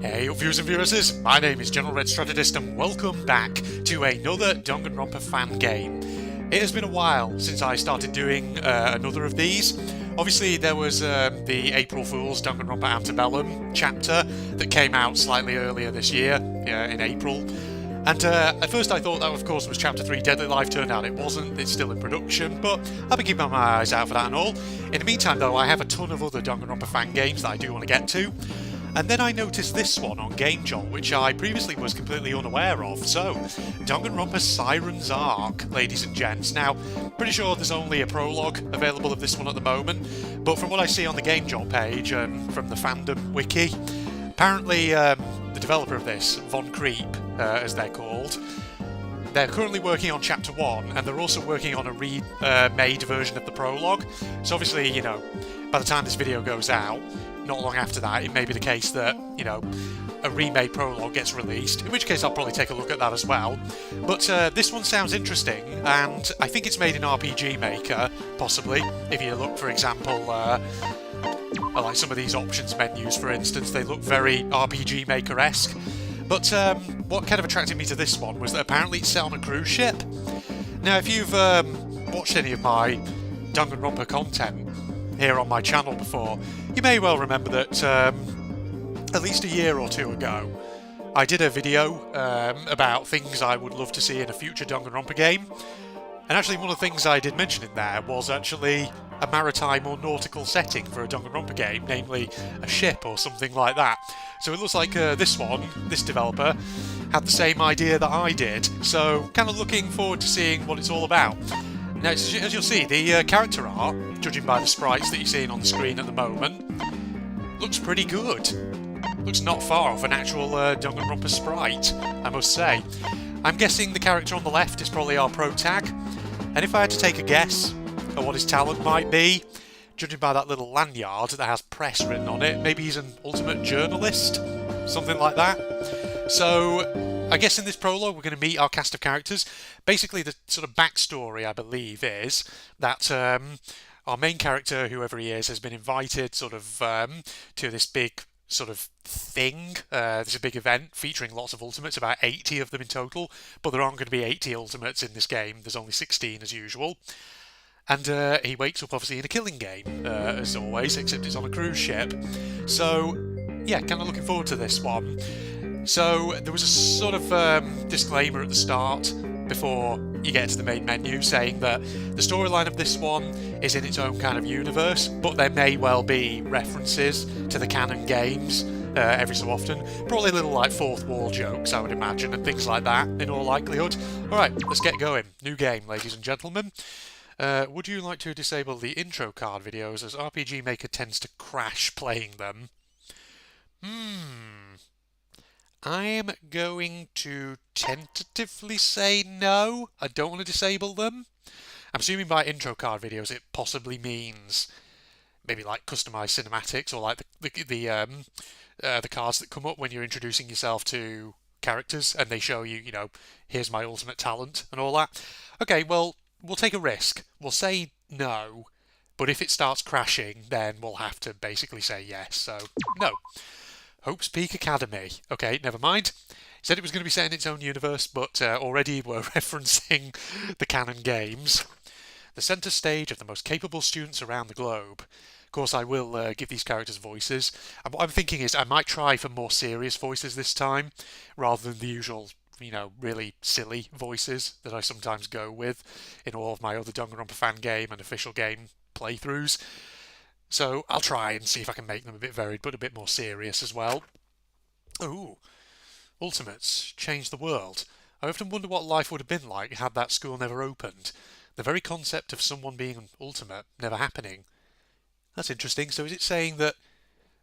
Hey viewers and viewers, my name is General Red Strategist and welcome back to another Danganronpa fan game. It has been a while since I started doing another of these. Obviously there was the April Fool's Danganronpa Antebellum chapter that came out slightly earlier this year, in April. And at first I thought that of course was Chapter 3 Deadly Life, turned out it wasn't, it's still in production, but I've been keeping my eyes out for that and all. In the meantime though, I have a ton of other Danganronpa fan games that I do want to get to. And then I noticed this one on Gamejolt, which I previously was completely unaware of. So, Danganronpa Siren's Arc, ladies and gents. Now, pretty sure there's only a prologue available of this one at the moment, but from what I see on the Gamejolt page and from the Fandom wiki, apparently the developer of this, Von Creep, as they're called, they're currently working on Chapter 1, and they're also working on a remade version of the prologue. So obviously, you know, by the time this video goes out, not long after that, it may be the case that, you know, a remade prologue gets released, in which case I'll probably take a look at that as well. But this one sounds interesting, and I think it's made in RPG Maker, possibly. If you look, for example, like some of these options menus, for instance, they look very RPG Maker-esque. But what kind of attracted me to this one was that apparently it's set on a cruise ship. Now, if you've watched any of my Danganronpa content here on my channel before, you may well remember that at least a year or two ago I did a video about things I would love to see in a future Danganronpa game, and actually one of the things I did mention in there was actually a maritime or nautical setting for a Danganronpa game, namely a ship or something like that. So it looks like this developer, had the same idea that I did, so kind of looking forward to seeing what it's all about. Now, as you'll see, the character art, judging by the sprites that you're seeing on the screen at the moment, looks pretty good. Looks not far off an actual Danganronpa sprite, I must say. I'm guessing the character on the left is probably our protag, and if I had to take a guess at what his talent might be, judging by that little lanyard that has press written on it, maybe he's an ultimate journalist, something like that. So I guess in this prologue we're going to meet our cast of characters. Basically the sort of backstory, I believe, is that our main character, whoever he is, has been invited sort of to this big sort of thing. There's a big event featuring lots of ultimates, about 80 of them in total, but there aren't going to be 80 ultimates in this game, there's only 16 as usual. And he wakes up obviously in a killing game, as always, except it's on a cruise ship. So, yeah, kind of looking forward to this one. So, there was a sort of disclaimer at the start, before you get to the main menu, saying that the storyline of this one is in its own kind of universe, but there may well be references to the canon games every so often. Probably little like fourth wall jokes, I would imagine, and things like that, in all likelihood. Alright, let's get going. New game, ladies and gentlemen. Would you like to disable the intro card videos, as RPG Maker tends to crash playing them? I'm going to tentatively say no. I don't want to disable them. I'm assuming by intro card videos it possibly means maybe like customized cinematics, or like the cards that come up when you're introducing yourself to characters and they show you, you know, here's my ultimate talent and all that. Okay, well, we'll take a risk. We'll say no, but if it starts crashing, then we'll have to basically say yes. So, no. Hope's Peak Academy. Okay, never mind. It said it was going to be set in its own universe, but already we're referencing the canon games. The centre stage of the most capable students around the globe. Of course, I will give these characters voices. And what I'm thinking is I might try for more serious voices this time, rather than the usual, you know, really silly voices that I sometimes go with in all of my other Danganronpa fan game and official game playthroughs. So I'll try and see if I can make them a bit varied, but a bit more serious as well. Ooh, Ultimates change the world. I often wonder what life would have been like had that school never opened. The very concept of someone being an ultimate never happening. That's interesting. So is it saying that...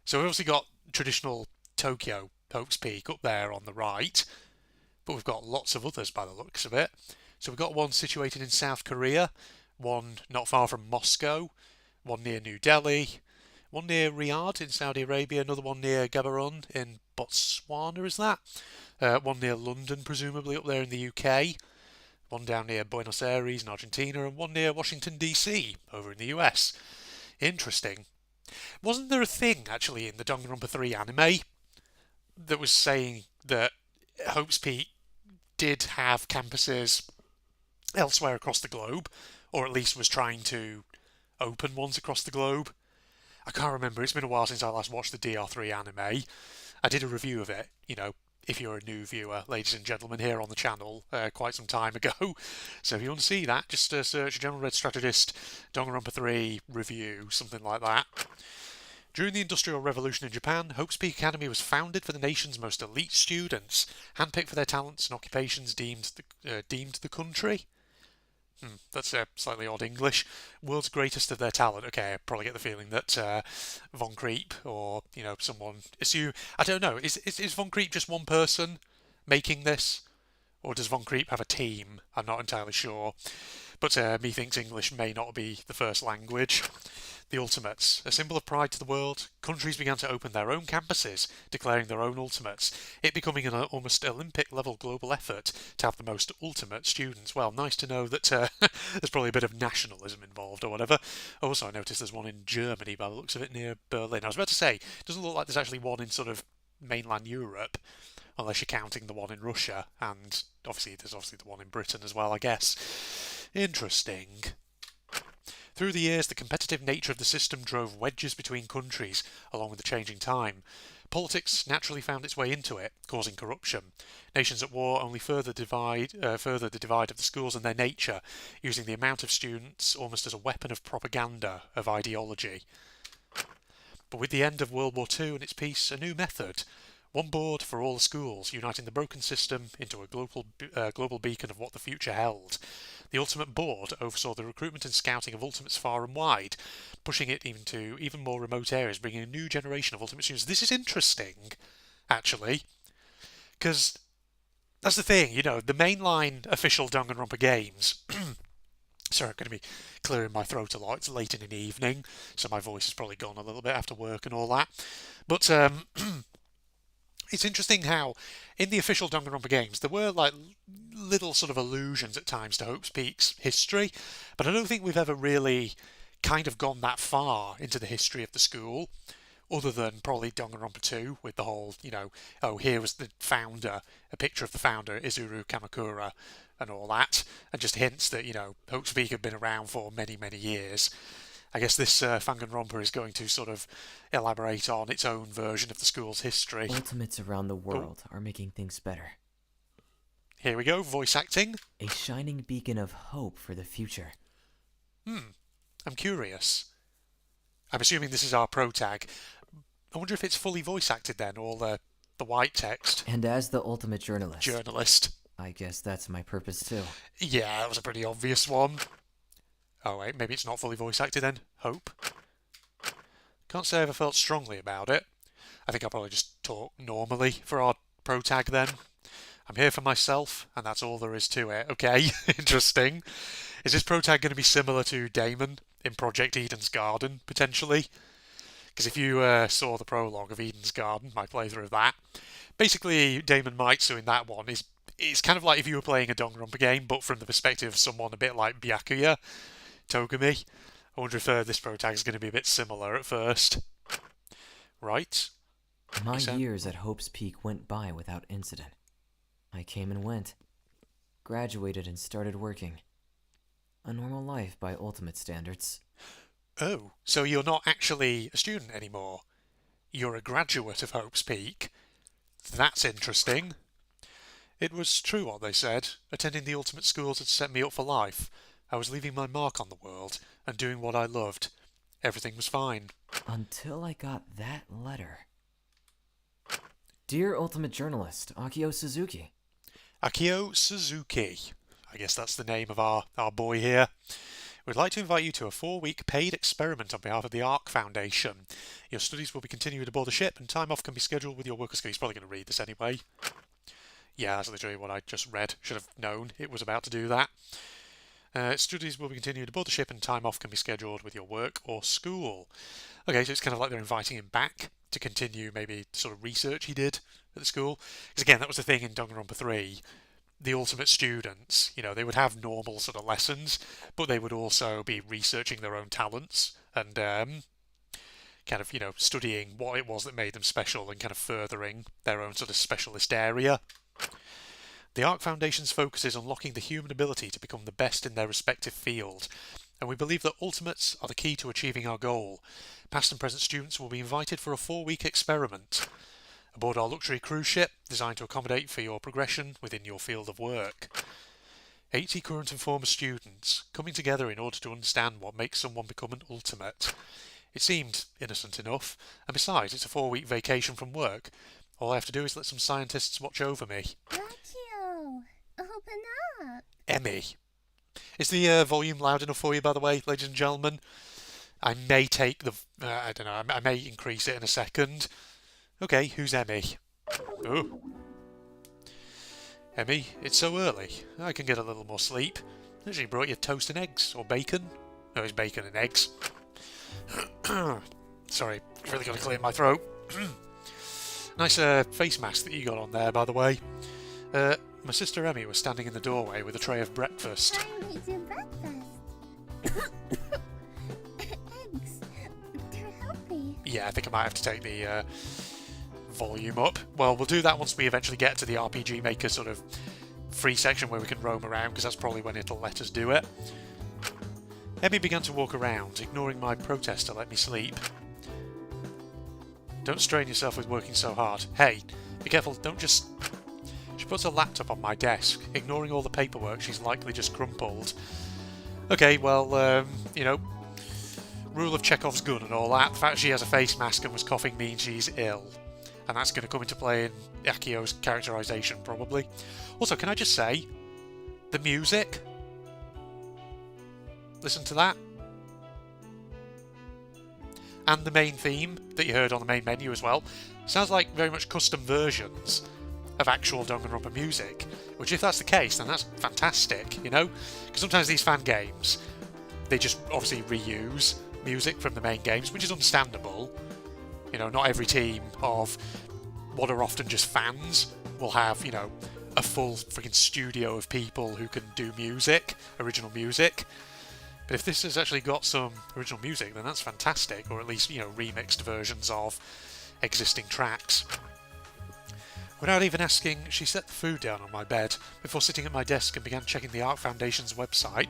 So we've obviously got traditional Tokyo, Hope's Peak, up there on the right, but we've got lots of others by the looks of it. So we've got one situated in South Korea, one not far from Moscow, one near New Delhi, one near Riyadh in Saudi Arabia, another one near Gaborone in Botswana, is that? One near London, presumably up there in the UK, one down near Buenos Aires in Argentina, and one near Washington DC over in the US. Interesting. Wasn't there a thing, actually, in the Danganronpa 3 anime that was saying that Hope's Peak did have campuses elsewhere across the globe, or at least was trying to open ones across the globe. I can't remember. It's been a while since I last watched the DR3 anime. I did a review of it, if you're a new viewer, ladies and gentlemen, here on the channel quite some time ago. So if you want to see that, just search General Red Strategist Danganronpa 3 review, something like that. During the Industrial Revolution in Japan, Hope's Peak Academy was founded for the nation's most elite students, handpicked for their talents and occupations deemed the country. That's slightly odd English. World's greatest of their talent. Okay, I probably get the feeling that Von Creep or someone. I don't know. Is Von Creep just one person making this, or does Von Creep have a team? I'm not entirely sure. But methinks English may not be the first language. The Ultimates, a symbol of pride to the world, countries began to open their own campuses, declaring their own Ultimates, it becoming an almost Olympic-level global effort to have the most ultimate students. Well, nice to know that there's probably a bit of nationalism involved or whatever. Also, I noticed there's one in Germany by the looks of it, near Berlin. I was about to say, it doesn't look like there's actually one in sort of mainland Europe, unless you're counting the one in Russia, and there's the one in Britain as well, I guess. Interesting. Through the years, the competitive nature of the system drove wedges between countries, along with the changing time. Politics naturally found its way into it, causing corruption. Nations at war only further the divide of the schools and their nature, using the amount of students almost as a weapon of propaganda, of ideology. But with the end of World War II and its peace, a new method. One board for all the schools, uniting the broken system into a global beacon of what the future held. The Ultimate Board oversaw the recruitment and scouting of Ultimates far and wide, pushing it into even more remote areas, bringing a new generation of Ultimate students. This is interesting, actually, because that's the thing, the mainline official Danganronpa games. Sorry, I'm going to be clearing my throat a lot. It's late in an evening, so my voice has probably gone a little bit after work and all that. But it's interesting how in the official Danganronpa games there were like little sort of allusions at times to Hope's Peak's history, but I don't think we've ever really kind of gone that far into the history of the school, other than probably Danganronpa 2 with the whole, here was the founder, a picture of the founder, Izuru Kamakura, and all that, and just hints that, Hope's Peak had been around for many, many years. I guess this Danganronpa is going to sort of elaborate on its own version of the school's history. Ultimates around the world are making things better. Here we go, voice acting. A shining beacon of hope for the future. I'm curious. I'm assuming this is our protag. I wonder if it's fully voice acted then, or the white text. And as the ultimate journalist. I guess that's my purpose too. Yeah, that was a pretty obvious one. Oh wait, maybe it's not fully voice acted then. Hope. Can't say I ever felt strongly about it. I think I'll probably just talk normally for our protag then. I'm here for myself, and that's all there is to it. Okay, interesting. Is this protag going to be similar to Damon in Project Eden's Garden, potentially? Because if you saw the prologue of Eden's Garden, my playthrough of that, basically Damon Maitsu in that one is kind of like if you were playing a Danganronpa game, but from the perspective of someone a bit like Byakuya Togumi. I wonder if this protag is going to be a bit similar at first. Right. My years at Hope's Peak went by without incident. I came and went. Graduated and started working. A normal life by ultimate standards. Oh, so you're not actually a student anymore. You're a graduate of Hope's Peak. That's interesting. It was true what they said. Attending the ultimate schools had set me up for life. I was leaving my mark on the world and doing what I loved. Everything was fine. Until I got that letter. Dear Ultimate Journalist, Akio Suzuki. Akio Suzuki. I guess that's the name of our boy here. We'd like to invite you to a 4-week paid experiment on behalf of the ARC Foundation. Your studies will be continued aboard the ship, and time off can be scheduled with your work. He's probably going to read this anyway. Yeah, that's literally what I just read. Should have known it was about to do that. Studies will be continued aboard the ship, and time off can be scheduled with your work or school. Okay, so it's kind of like they're inviting him back to continue maybe the sort of research he did at the school. Because again, that was the thing in Danganronpa 3. The ultimate students, they would have normal sort of lessons, but they would also be researching their own talents and kind of, studying what it was that made them special and kind of furthering their own sort of specialist area. The ARC Foundation's focus is unlocking the human ability to become the best in their respective field, and we believe that ultimates are the key to achieving our goal. Past and present students will be invited for a 4-week experiment aboard our luxury cruise ship designed to accommodate for your progression within your field of work. 80 current and former students coming together in order to understand what makes someone become an ultimate. It seemed innocent enough, and besides, it's a 4-week vacation from work. All I have to do is let some scientists watch over me. Akio, open up. Emmy. Is the volume loud enough for you, by the way, ladies and gentlemen? I may take the... I don't know, I may increase it in a second. Okay, who's Emmy? Oh. Emmy, it's so early. I can get a little more sleep. I actually brought you toast and eggs, or bacon. No, it's bacon and eggs. Sorry, really got to clear my throat. Nice face mask that you got on there, by the way. My sister Emmy was standing in the doorway with a tray of breakfast. I made you breakfast. Eggs. They're healthy. Yeah, I think I might have to take the volume up. Well, we'll do that once we eventually get to the RPG Maker sort of free section where we can roam around, because that's probably when it'll let us do it. Emmy began to walk around, ignoring my protest to let me sleep. Don't strain yourself with working so hard. Hey, be careful, don't just... She puts her laptop on my desk, ignoring all the paperwork she's likely just crumpled. Okay, well, rule of Chekhov's gun and all that. The fact she has a face mask and was coughing means she's ill. And that's going to come into play in Akio's characterisation, probably. Also, can I just say, the music? Listen to that. And the main theme that you heard on the main menu as well. Sounds like very much custom versions of actual Danganronpa music. Which, if that's the case, then that's fantastic, Because sometimes these fan games, they just obviously reuse music from the main games, which is understandable. Not every team of what are often just fans will have, a full freaking studio of people who can do music, original music. But if this has actually got some original music, then that's fantastic, or at least, remixed versions of existing tracks. Without even asking, she set the food down on my bed before sitting at my desk and began checking the ARC Foundation's website.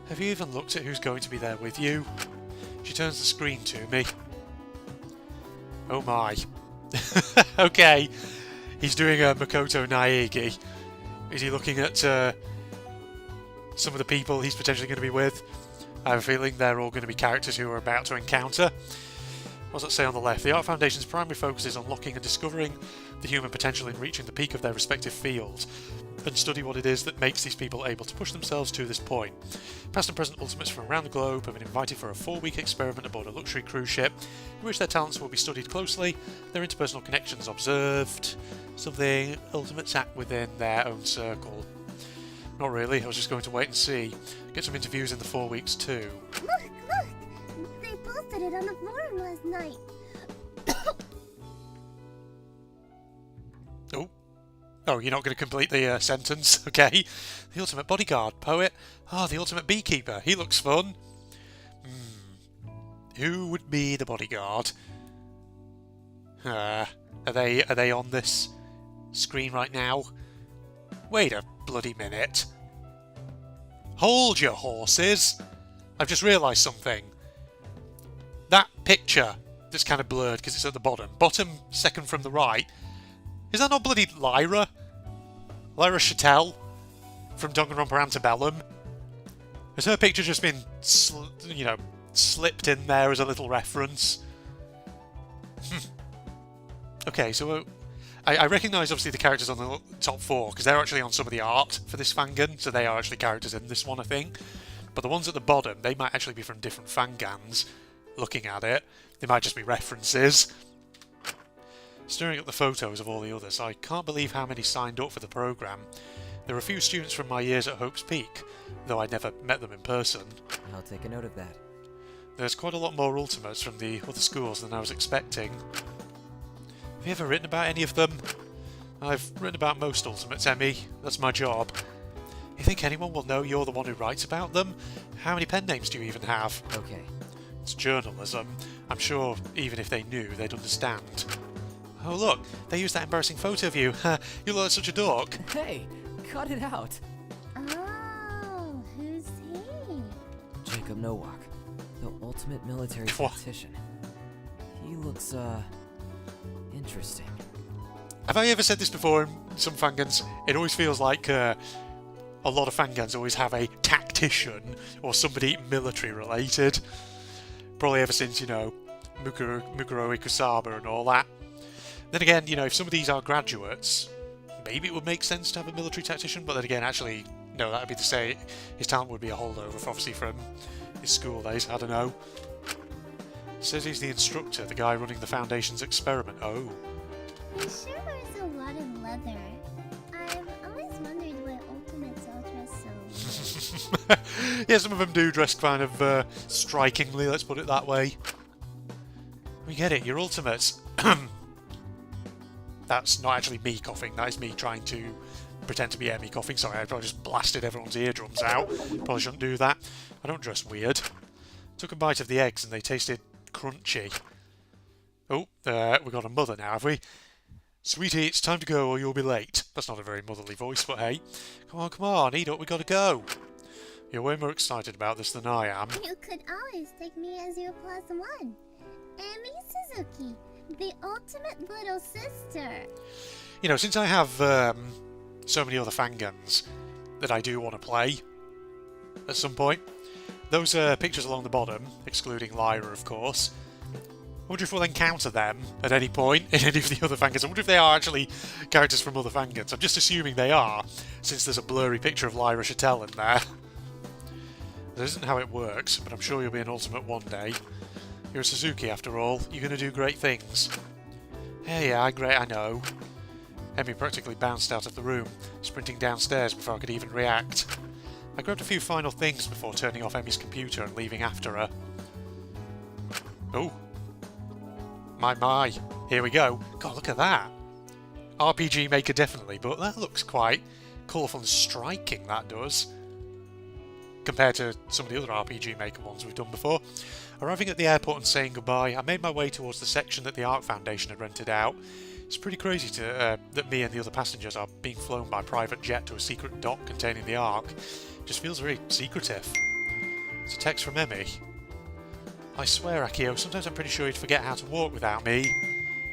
Have you even looked at who's going to be there with you? She turns the screen to me. Oh my. Okay. He's doing a Makoto Naegi. Is he looking at some of the people he's potentially going to be with? I have a feeling they're all going to be characters who we're about to encounter. What does it say on the left? The ARC Foundation's primary focus is on unlocking and discovering the human potential in reaching the peak of their respective fields, and study what it is that makes these people able to push themselves to this point. Past and present ultimates from around the globe have been invited for a 4-week experiment aboard a luxury cruise ship, in which their talents will be studied closely, their interpersonal connections observed, something ultimates act within their own circle. Not really, I was just going to wait and see. Get some interviews in the 4 weeks too. Look! They posted it on the forum last night. Oh, you're not going to complete the sentence? Okay. The ultimate bodyguard, poet. The ultimate beekeeper. He looks fun. Who would be the bodyguard? Are they on this screen right now? Wait a bloody minute. Hold your horses. I've just realised something. That picture that's kind of blurred because it's at the bottom second from the right, is that not bloody Lyra? Lyra Chattel from Danganronpa Antebellum? Has her picture just been, slipped in there as a little reference? Okay, so I recognise obviously the characters on the top 4 because they're actually on some of the art for this fangan, so they are actually characters in this one, I think. But the ones at the bottom, they might actually be from different fangans. Looking at it, they might just be references. Staring at the photos of all the others, I can't believe how many signed up for the programme. There are a few students from my years at Hope's Peak, though I never met them in person. I'll take a note of that. There's quite a lot more ultimates from the other schools than I was expecting. Have you ever written about any of them? I've written about most ultimates, Emmy. That's my job. You think anyone will know you're the one who writes about them? How many pen names do you even have? Okay. It's journalism. I'm sure even if they knew, they'd understand. Oh look, they used that embarrassing photo of you. You look like such a dork. Hey, cut it out. Oh, who's he? Jacob Nowak, the ultimate military What? tactician. He looks, interesting. Have I ever said this before in some fangans? It always feels like a lot of fangans always have a tactician or somebody military related. Probably ever since, you know, Mukuro Ikusaba and all that. Then again, you know, if some of these are graduates, maybe it would make sense to have a military tactician, but then again, actually, no, that would be to say his talent would be a holdover, obviously, from his school days. I don't know. Says he's the instructor, the guy running the Foundation's experiment. Oh. He sure wears a lot of leather. I've always wondered why Ultimates all dress so... Yeah, some of them do dress kind of strikingly, let's put it that way. We get it, you're Ultimates. That's not actually me coughing, that is me trying to pretend to be Emmy coughing. Sorry, I probably just blasted everyone's eardrums out. Probably shouldn't do that. I don't dress weird. Took a bite of the eggs and they tasted crunchy. Oh, we got a mother now, have we? Sweetie, it's time to go or you'll be late. That's not a very motherly voice, but hey. Come on, eat up, we gotta go. You're way more excited about this than I am. You could always take me as your +1. Amy Suzuki, the ultimate little sister. You know, since I have so many other fangans that I do want to play at some point, those pictures along the bottom, excluding Lyra, of course, I wonder if we'll encounter them at any point in any of the other fangans. I wonder if they are actually characters from other fangans. I'm just assuming they are, since there's a blurry picture of Lyra Chattel in there. That isn't how it works, but I'm sure you'll be an ultimate one day. You're a Suzuki after all. You're going to do great things. Yeah, great, I know. Emmy practically bounced out of the room, sprinting downstairs before I could even react. I grabbed a few final things before turning off Emmy's computer and leaving after her. Oh. My. Here we go. God, look at that. RPG Maker definitely, but that looks quite colourful and striking, that does. Compared to some of the other RPG Maker ones we've done before. Arriving at the airport and saying goodbye, I made my way towards the section that the Ark Foundation had rented out. It's pretty crazy that me and the other passengers are being flown by private jet to a secret dock containing the Ark. It just feels very secretive. It's a text from Emmy. I swear, Akio, sometimes I'm pretty sure you'd forget how to walk without me.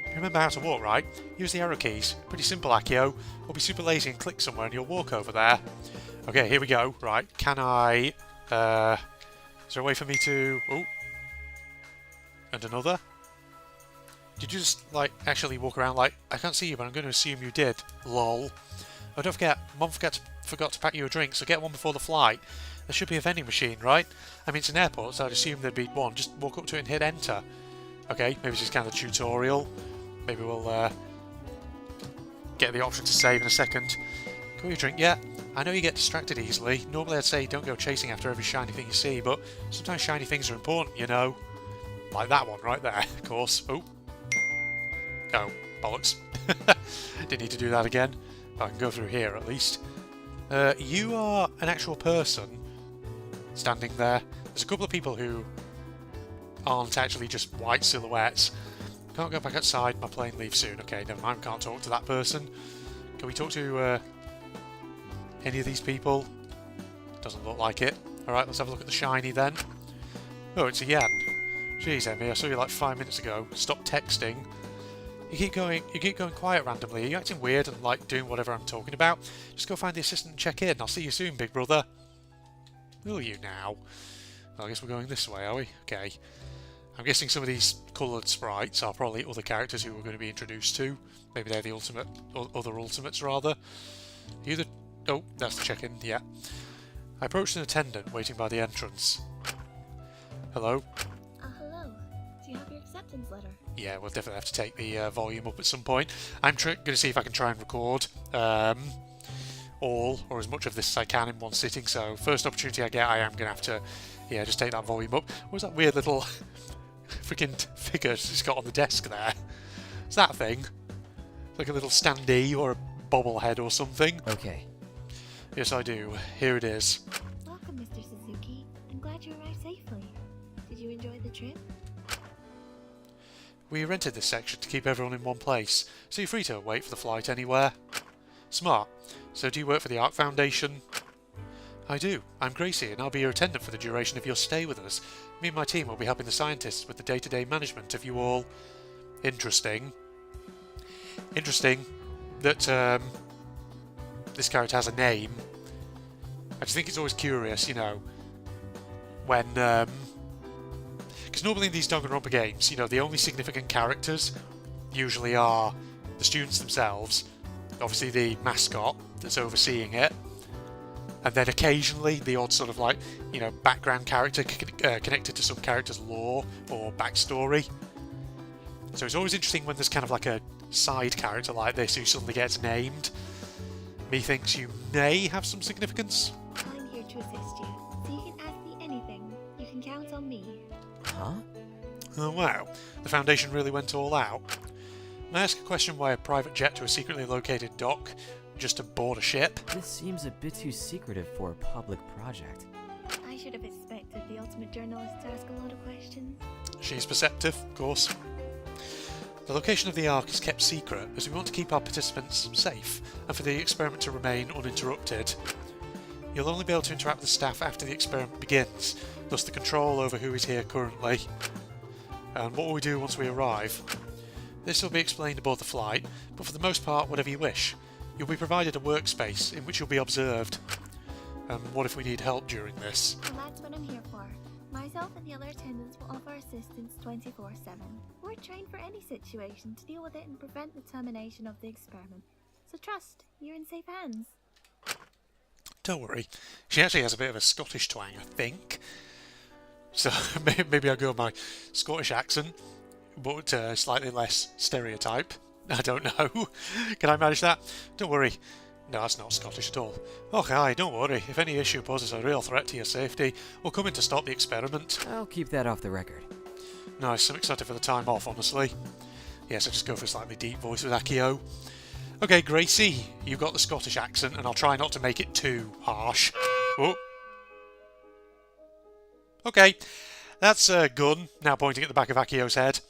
You remember how to walk, right? Use the arrow keys. Pretty simple, Akio. Or be super lazy and click somewhere and you'll walk over there. Okay, here we go. Right, can I... is there a way for me to... Oh. And another. Did you just, like, actually walk around like... I can't see you, but I'm going to assume you did. Lol. Oh, don't forget. Mom forgot to pack you a drink, so get one before the flight. There should be a vending machine, right? I mean, it's an airport, so I'd assume there'd be one. Just walk up to it and hit enter. Okay, maybe it's just kind of a tutorial. Maybe we'll get the option to save in a second. Got your drink yet? I know you get distracted easily. Normally I'd say don't go chasing after every shiny thing you see, but sometimes shiny things are important, you know. Like that one right there, of course. Oh. Oh, bollocks. Didn't need to do that again. But I can go through here at least. You are an actual person standing there. There's a couple of people who aren't actually just white silhouettes. Can't go back outside, my plane leaves soon. Okay, never mind, can't talk to that person. Can we talk to any of these people? Doesn't look like it. Alright, let's have a look at the shiny then. Oh, it's a yen. Jeez, Emmy, I saw you like 5 minutes ago. Stop texting. You keep going quiet randomly. Are you acting weird and like doing whatever I'm talking about? Just go find the assistant and check in. I'll see you soon, big brother. Will you now? Well, I guess we're going this way, are we? Okay. I'm guessing some of these coloured sprites are probably other characters who we're going to be introduced to. Maybe they're the ultimate, or other ultimates rather. Oh, that's the check-in, yeah. I approached an attendant waiting by the entrance. Hello? Hello. Do you have your acceptance letter? Yeah, we'll definitely have to take the volume up at some point. I'm going to see if I can try and record all, or as much of this as I can in one sitting, so first opportunity I get, I am going to have to, yeah, just take that volume up. What was that weird little freaking figure it's got on the desk there? Is that a thing? Like a little standee or a bobblehead or something? Okay. Yes, I do. Here it is. Welcome, Mr. Suzuki. I'm glad you arrived safely. Did you enjoy the trip? We rented this section to keep everyone in one place, so you're free to wait for the flight anywhere. Smart. So do you work for the Ark Foundation? I do. I'm Gracie, and I'll be your attendant for the duration of your stay with us. Me and my team will be helping the scientists with the day-to-day management of you all. Interesting. Interesting that this character has a name. I just think it's always curious, you know, when... Because normally in these Danganronpa games, you know, the only significant characters usually are the students themselves, obviously the mascot that's overseeing it, and then occasionally the odd sort of like, you know, background character connected to some character's lore or backstory. So it's always interesting when there's kind of like a side character like this who suddenly gets named. Methinks you may have some significance. I'm here to assist you, so you can ask me anything. You can count on me. Huh? Oh wow, the Foundation really went all out. May I ask a question why a private jet to a secretly located dock just to board a ship? This seems a bit too secretive for a public project. I should have expected the ultimate journalist to ask a lot of questions. She's perceptive, of course. The location of the Ark is kept secret as we want to keep our participants safe and for the experiment to remain uninterrupted. You'll only be able to interact with the staff after the experiment begins, thus the control over who is here currently. And what will we do once we arrive? This will be explained aboard the flight, but for the most part, whatever you wish. You'll be provided a workspace in which you'll be observed. What if we need help during this? Well, that's what I'm here for. Myself and the other attendants will offer assistance 24/7. We're trained for any situation to deal with it and prevent the termination of the experiment. So trust, you're in safe hands. Don't worry. She actually has a bit of a Scottish twang, I think. So maybe I'll go with my Scottish accent, but slightly less stereotype. I don't know. Can I manage that? Don't worry. No, that's not Scottish at all. Oh, hi, don't worry. If any issue poses a real threat to your safety, we'll come in to stop the experiment. I'll keep that off the record. Nice, I'm excited for the time off, honestly. Yes, I just go for a slightly deep voice with Akio. Okay, Gracie, you've got the Scottish accent, and I'll try not to make it too harsh. Oh. Okay, that's a gun, now pointing at the back of Akio's head.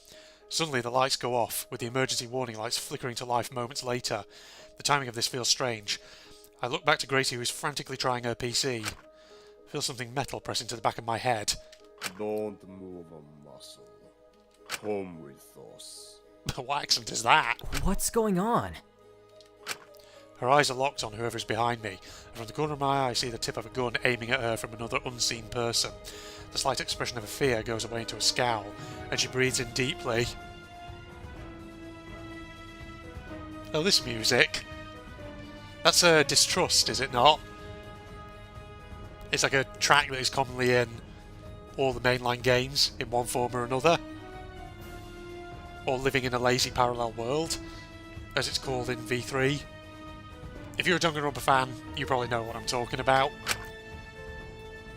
Suddenly the lights go off, with the emergency warning lights flickering to life moments later. The timing of this feels strange. I look back to Gracie, who is frantically trying her PC. I feel something metal press into the back of my head. Don't move a muscle. Come with us. What accent is that? What's going on? Her eyes are locked on whoever is behind me, and from the corner of my eye I see the tip of a gun aiming at her from another unseen person. The slight expression of fear goes away into a scowl, and she breathes in deeply. Oh, this music. That's a Distrust, is it not? It's like a track that is commonly in all the mainline games in one form or another. Or Living in a Lazy Parallel World, as it's called in V3. If you're a Danganronpa fan, you probably know what I'm talking about.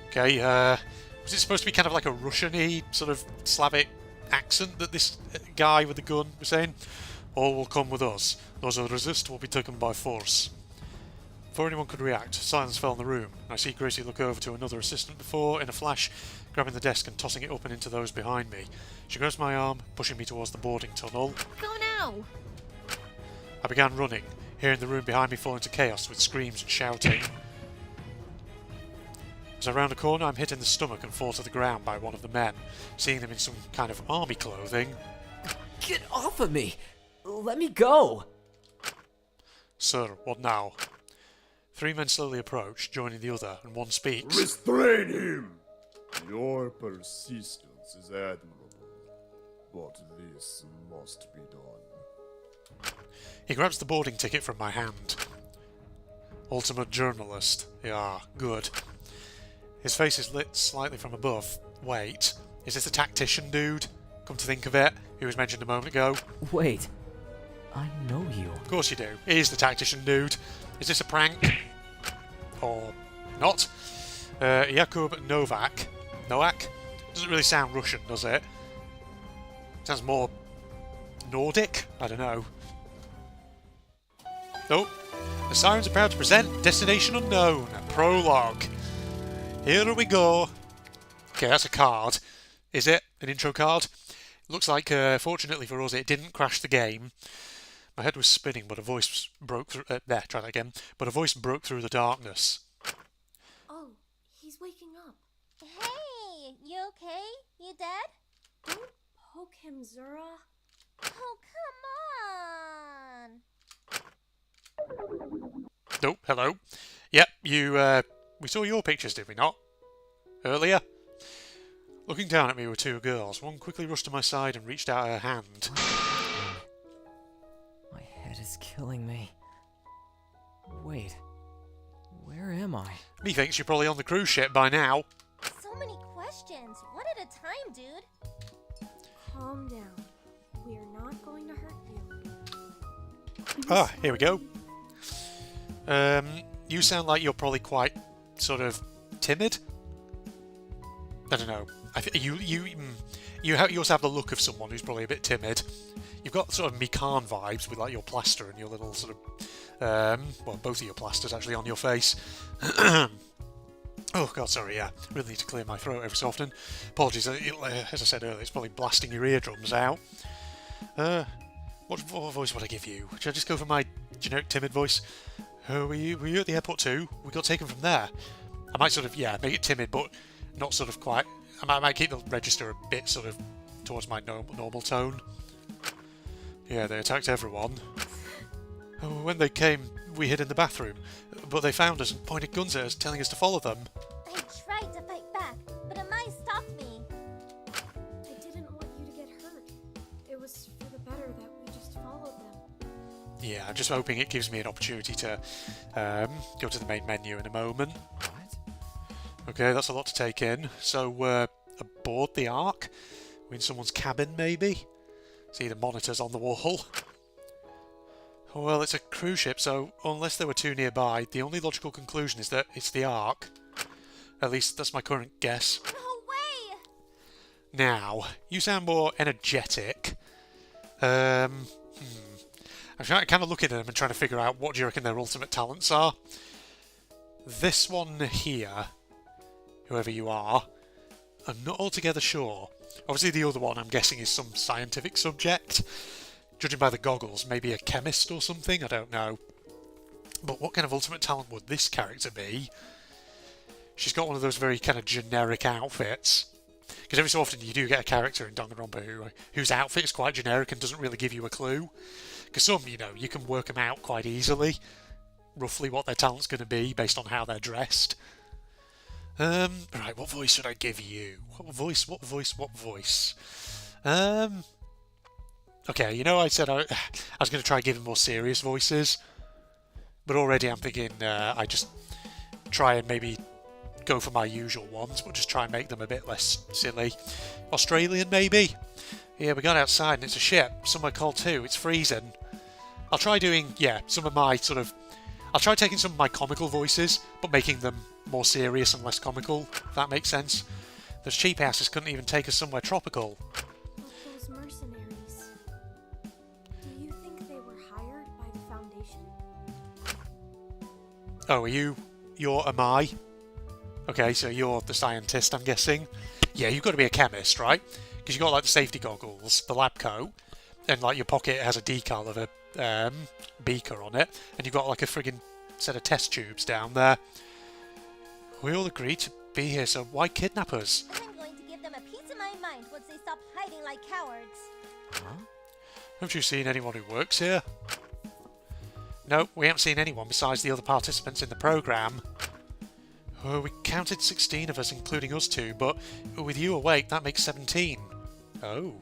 Okay, was it supposed to be kind of like a Russian-y, sort of Slavic accent that this guy with the gun was saying? All will come with us. Those who resist will be taken by force. Before anyone could react, silence fell in the room, and I see Gracie look over to another assistant before, in a flash, grabbing the desk and tossing it up and into those behind me. She grabs my arm, pushing me towards the boarding tunnel. Go now! I began running, hearing the room behind me fall into chaos with screams and shouting. As I round a corner, I'm hit in the stomach and fall to the ground by one of the men, seeing them in some kind of army clothing. Get off of me! Let me go! Sir, what now? 3 men slowly approach, joining the other, and one speaks. Restrain him! Your persistence is admirable, but this must be done. He grabs the boarding ticket from my hand. Ultimate journalist. Yeah, good. His face is lit slightly from above. Wait, is this the tactician dude? Come to think of it, who was mentioned a moment ago. Wait, I know you. Of course you do. He is the tactician dude. Is this a prank? Or not? Jakub Novak. Noak? Doesn't really sound Russian, does it? Sounds more Nordic? I don't know. Oh, the Sirens are proud to present Destination Unknown, a prologue. Here we go. Okay, that's a card. is it? An intro card? Looks like, fortunately for us, it didn't crash the game. My head was spinning, but a voice broke through... there, try that again. But a voice broke through the darkness. Oh, he's waking up. Hey, you okay? You dead? Don't poke him, Zura. Oh, come on! Oh, hello. Yep, we saw your pictures, did we not? Earlier? Looking down at me were two girls. One quickly rushed to my side and reached out her hand. My head is killing me. Wait, where am I? Methinks you're probably on the cruise ship by now. So many questions. One at a time, dude. Calm down. We're not going to hurt you. Ah, here we go. You sound like you're probably quite sort of timid. I don't know. You also have the look of someone who's probably a bit timid. You've got sort of Mikan vibes with like your plaster and your little sort of well, both of your plasters actually on your face. Oh god, sorry. Yeah, really need to clear my throat every so often. Apologies. As I said earlier, it's probably blasting your eardrums out. What voice would I give you? Should I just go for my generic timid voice? Were you at the airport too? We got taken from there. I might sort of, make it timid, but not sort of quite... I might keep the register a bit sort of towards my normal tone. Yeah, they attacked everyone. When they came, we hid in the bathroom, but they found us and pointed guns at us, telling us to follow them. I tried to fight back, but Amai stopped me. I didn't want you to get hurt. It was for the better that we just followed them. Yeah, I'm just hoping it gives me an opportunity to go to the main menu in a moment. What? Okay, that's a lot to take in. So, aboard the Ark? We're in someone's cabin, maybe? See the monitors on the wall. Oh, well, it's a cruise ship, so unless there were two nearby, the only logical conclusion is that it's the Ark. At least, that's my current guess. No way! Now, you sound more energetic. I'm kind of looking at them and trying to figure out what do you reckon their ultimate talents are. This one here, whoever you are, I'm not altogether sure. Obviously the other one I'm guessing is some scientific subject. Judging by the goggles, maybe a chemist or something, I don't know. But what kind of ultimate talent would this character be? She's got one of those very kind of generic outfits. Because every so often you do get a character in Danganronpa whose outfit is quite generic and doesn't really give you a clue. Because some, you can work them out quite easily. Roughly what their talent's going to be based on how they're dressed. Right, what voice should I give you? What voice? Okay, I said I was going to try giving more serious voices. But already I'm thinking I just try and maybe go for my usual ones, but just try and make them a bit less silly. Australian, maybe? Yeah, we got outside and it's a ship. Somewhere cold too. It's freezing. I'll try doing, some of my sort of... I'll try taking some of my comical voices, but making them more serious and less comical, if that makes sense. Those cheap asses couldn't even take us somewhere tropical. But those mercenaries... Do you think they were hired by the Foundation? Oh, you're Amai? Okay, so you're the scientist, I'm guessing. Yeah, you've got to be a chemist, right? Because you've got, like, the safety goggles, the lab coat, and, like, your pocket has a decal of a beaker on it, and you've got, like, a friggin' set of test tubes down there. We all agreed to be here, so why kidnap us? I'm going to give them a piece of my mind once they stop hiding like cowards. Huh? Haven't you seen anyone who works here? No, we haven't seen anyone besides the other participants in the programme. Oh, we counted 16 of us, including us two, but with you awake, that makes 17. Oh.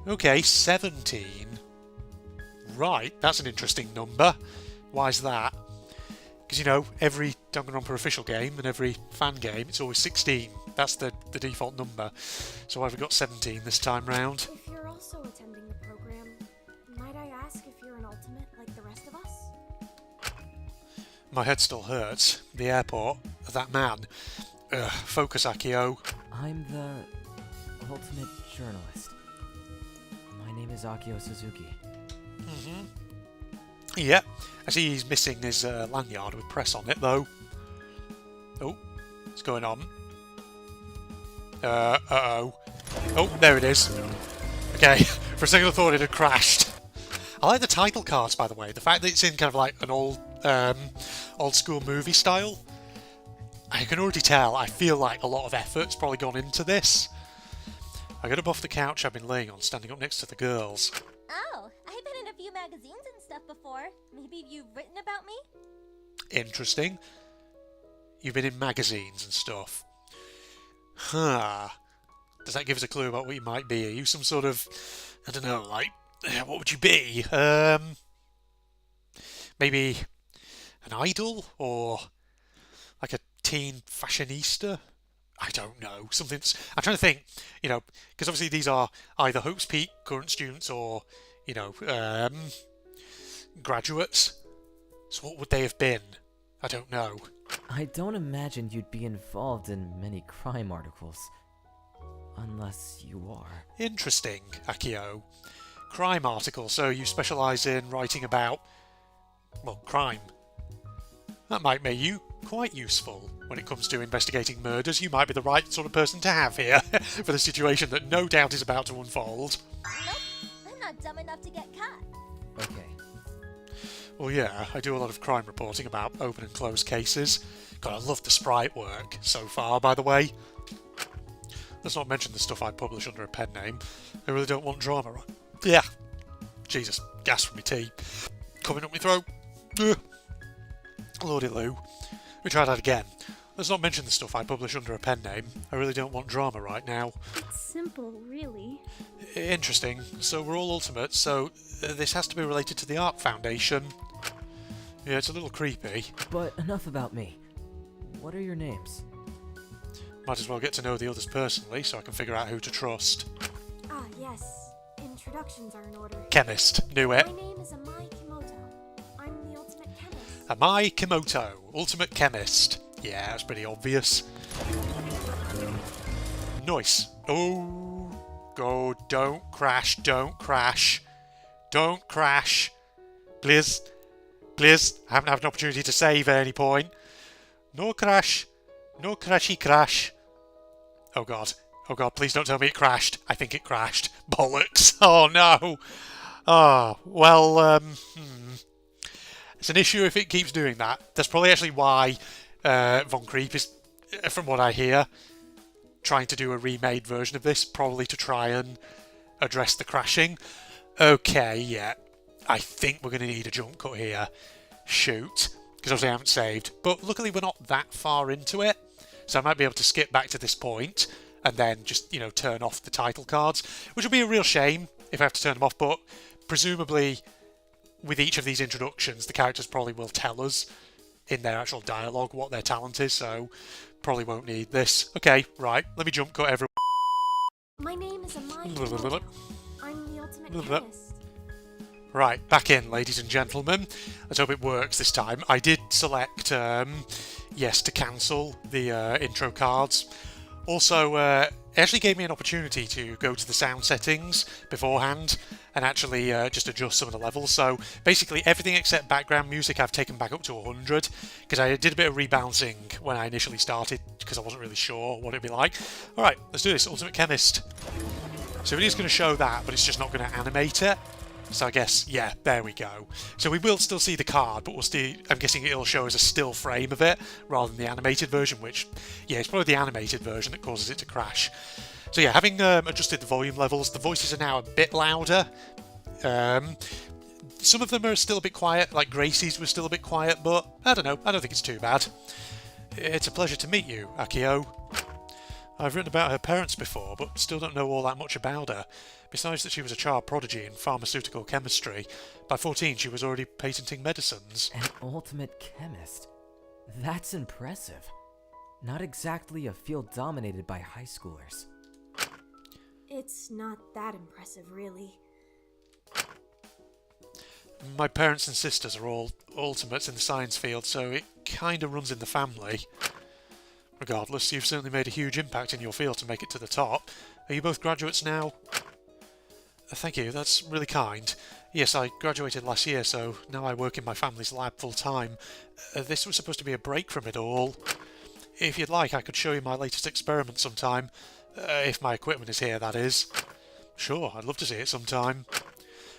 Okay, 17. Right, that's an interesting number. Why's that? Because, every Danganronpa official game and every fan game, it's always 16. That's the default number. So why have we got 17 this time round? If you're also attending the program, might I ask if you're an ultimate like the rest of us? My head still hurts. The airport. That man. Focus, Akio. I'm the ultimate journalist. My name is Akio Suzuki. Mm-hmm. Yeah. I see he's missing his lanyard with press on it, though. Oh, what's going on? Uh-oh. Oh, there it is. Okay, for a second I thought it had crashed. I like the title cards, by the way. The fact that it's in kind of like an old school movie style. I can already tell, I feel like a lot of effort's probably gone into this. I got up off the couch I've been laying on, standing up next to the girls. Oh, I've been in a few magazines and stuff before. Maybe you've written about me? Interesting. You've been in magazines and stuff. Huh. Does that give us a clue about what you might be? Are you some sort of, I don't know, like, what would you be? Maybe an idol? Or like a teen fashionista? I don't know. Something. I'm trying to think, you know, because obviously these are either Hope's Peak current students or, you know, graduates. So what would they have been? I don't know. I don't imagine you'd be involved in many crime articles. Unless you are. Interesting, Akio. Crime articles, so you specialise in writing about, well, crime. That might make you quite useful when it comes to investigating murders. You might be the right sort of person to have here for the situation that no doubt is about to unfold. Nope, I'm not dumb enough to get caught. Okay. Well, yeah, I do a lot of crime reporting about open and closed cases. God, I love the sprite work so far, by the way. Let's not mention the stuff I publish under a pen name. I really don't want drama, right? Yeah. Jesus, gas from my tea. Coming up my throat. Ugh. Lordy Lou. We try that again. Let's not mention the stuff I publish under a pen name. I really don't want drama right now. It's simple, really. Interesting. So we're all ultimates, so this has to be related to the Ark Foundation. Yeah, it's a little creepy. But enough about me. What are your names? Might as well get to know the others personally so I can figure out who to trust. Ah, yes. Introductions are in order. Chemist. Knew it. My name is Amai Kimoto. I'm the ultimate chemist. Amai Kimoto. Ultimate chemist. Yeah, that's pretty obvious. Nice. Oh, go. Don't crash. Don't crash. Don't crash. Please. Please. I haven't had an opportunity to save at any point. No crash. No crashy crash. Oh god. Oh god, please don't tell me it crashed. I think it crashed. Bollocks. Oh no. Oh, well, it's an issue if it keeps doing that. That's probably actually why Von Creep is, from what I hear, trying to do a remade version of this, probably to try and address the crashing. Okay, yeah. I think we're going to need a jump cut here. Shoot. Because obviously I haven't saved. But luckily we're not that far into it. So I might be able to skip back to this point and then just, you know, turn off the title cards. Which would be a real shame if I have to turn them off. But presumably with each of these introductions, the characters probably will tell us in their actual dialogue what their talent is. So probably won't need this. Okay, right. Let me jump cut everyone. My name is Amai Kimoto. I'm the ultimate chemist. Right, back in, ladies and gentlemen. Let's hope it works this time. I did select yes to cancel the intro cards. Also, it actually gave me an opportunity to go to the sound settings beforehand and actually just adjust some of the levels. So basically everything except background music I've taken back up to 100 because I did a bit of rebalancing when I initially started because I wasn't really sure what it'd be like. Alright, let's do this. Ultimate Chemist. So it is going to show that, but it's just not going to animate it. So I guess, yeah, there we go. So we will still see the card, but we'll still, I'm guessing it'll show us a still frame of it, rather than the animated version, which, yeah, it's probably the animated version that causes it to crash. So yeah, having adjusted the volume levels, the voices are now a bit louder. Some of them are still a bit quiet, like Gracie's was still a bit quiet, but I don't know, I don't think it's too bad. It's a pleasure to meet you, Akio. I've written about her parents before, but still don't know all that much about her. Besides that she was a child prodigy in pharmaceutical chemistry, by 14 she was already patenting medicines. An ultimate chemist? That's impressive. Not exactly a field dominated by high schoolers. It's not that impressive, really. My parents and sisters are all ultimates in the science field, so it kinda runs in the family. Regardless, you've certainly made a huge impact in your field to make it to the top. Are you both graduates now? Thank you, that's really kind. Yes, I graduated last year, so now I work in my family's lab full-time. This was supposed to be a break from it all. If you'd like, I could show you my latest experiment sometime. If my equipment is here, that is. Sure, I'd love to see it sometime.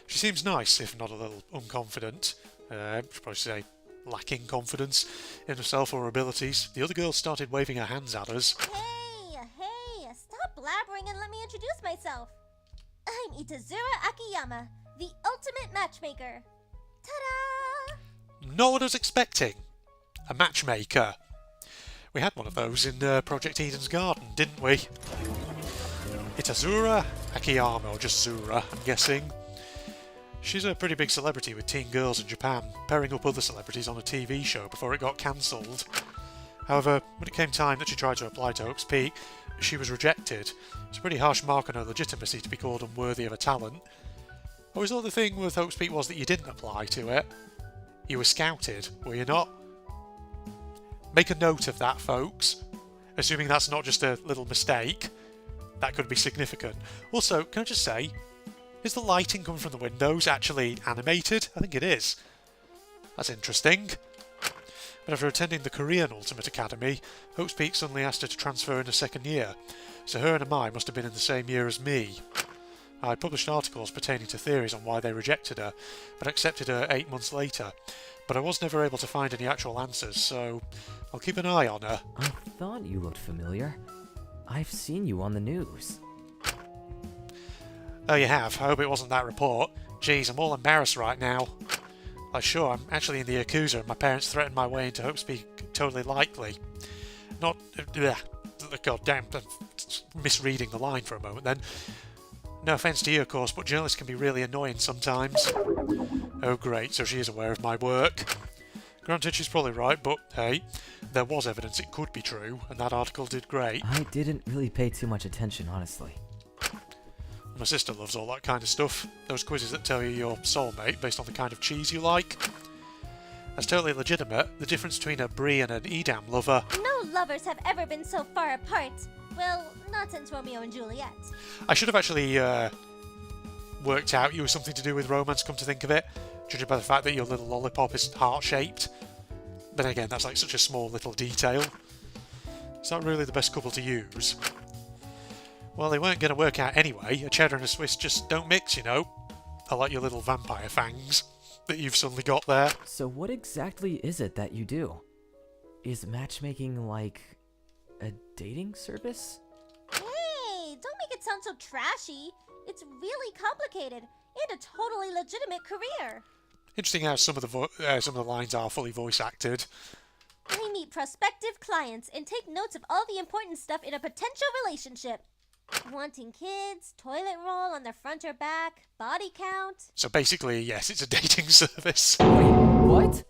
She seems nice, if not a little unconfident. Should probably say lacking confidence in herself or her abilities. The other girl started waving her hands at us. Hey, stop blabbering and let me introduce myself. I'm Itazura Akiyama, the ultimate matchmaker. Ta-da! Not what I was expecting. A matchmaker. We had one of those in Project Eden's Garden, didn't we? Itazura Akiyama, or just Zura, I'm guessing. She's a pretty big celebrity with teen girls in Japan, pairing up other celebrities on a TV show before it got cancelled. However, when it came time that she tried to apply to Hope's Peak, she was rejected. It's a pretty harsh mark on her legitimacy to be called unworthy of a talent. I always thought the thing with Hope's Peak was that you didn't apply to it. You were scouted, were you not? Make a note of that, folks. Assuming that's not just a little mistake, that could be significant. Also, can I just say, is the lighting coming from the windows actually animated? I think it is. That's interesting. But after attending the Korean Ultimate Academy, Hope's Peak suddenly asked her to transfer in her second year, so her and Amai must have been in the same year as me. I published articles pertaining to theories on why they rejected her, but accepted her 8 months later. But I was never able to find any actual answers, so I'll keep an eye on her. I thought you looked familiar. I've seen you on the news. Oh, you have? I hope it wasn't that report. Jeez, I'm all embarrassed right now. Like, sure, I'm actually in the Yakuza and my parents threatened my way into Hope's Peak totally likely. Not... God damn, I'm misreading the line for a moment then. No offence to you, of course, but journalists can be really annoying sometimes. Oh great, so she is aware of my work. Granted, she's probably right, but hey, there was evidence it could be true, and that article did great. I didn't really pay too much attention, honestly. My sister loves all that kind of stuff. Those quizzes that tell you your soulmate based on the kind of cheese you like. That's totally legitimate. The difference between a Brie and an Edam lover... No lovers have ever been so far apart. Well, not since Romeo and Juliet. I should have actually worked out you were something to do with romance, come to think of it, judging by the fact that your little lollipop is heart-shaped. But again, that's like such a small little detail. Is that really the best couple to use? Well, they weren't going to work out anyway. A cheddar and a Swiss just don't mix, you know. I like your little vampire fangs that you've suddenly got there. So what exactly is it that you do? Is matchmaking like a dating service? Hey, don't make it sound so trashy. It's really complicated and a totally legitimate career. Interesting how some of the lines are fully voice acted. I meet prospective clients and take notes of all the important stuff in a potential relationship. Wanting kids, toilet roll on their front or back, body count. So basically, yes, it's a dating service. Wait, what?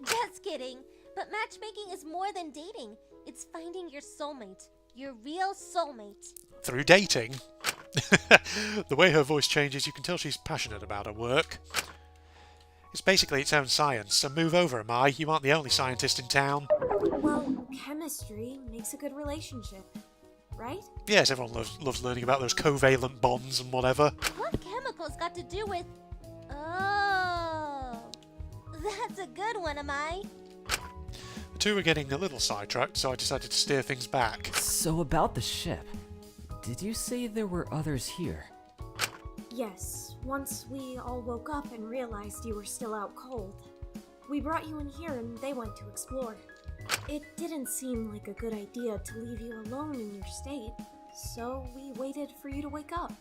Just kidding. But matchmaking is more than dating. It's finding your soulmate. Your real soulmate. Through dating? The way her voice changes, you can tell she's passionate about her work. It's basically its own science, so move over, Amai. You aren't the only scientist in town. Well, chemistry makes a good relationship, right? Yes, everyone loves learning about those covalent bonds and whatever. What chemicals got to do with... Oh... That's a good one, Amai. The two were getting a little sidetracked, so I decided to steer things back. So about the ship, did you say there were others here? Yes, once we all woke up and realized you were still out cold. We brought you in here and they went to explore. It didn't seem like a good idea to leave you alone in your state, so we waited for you to wake up.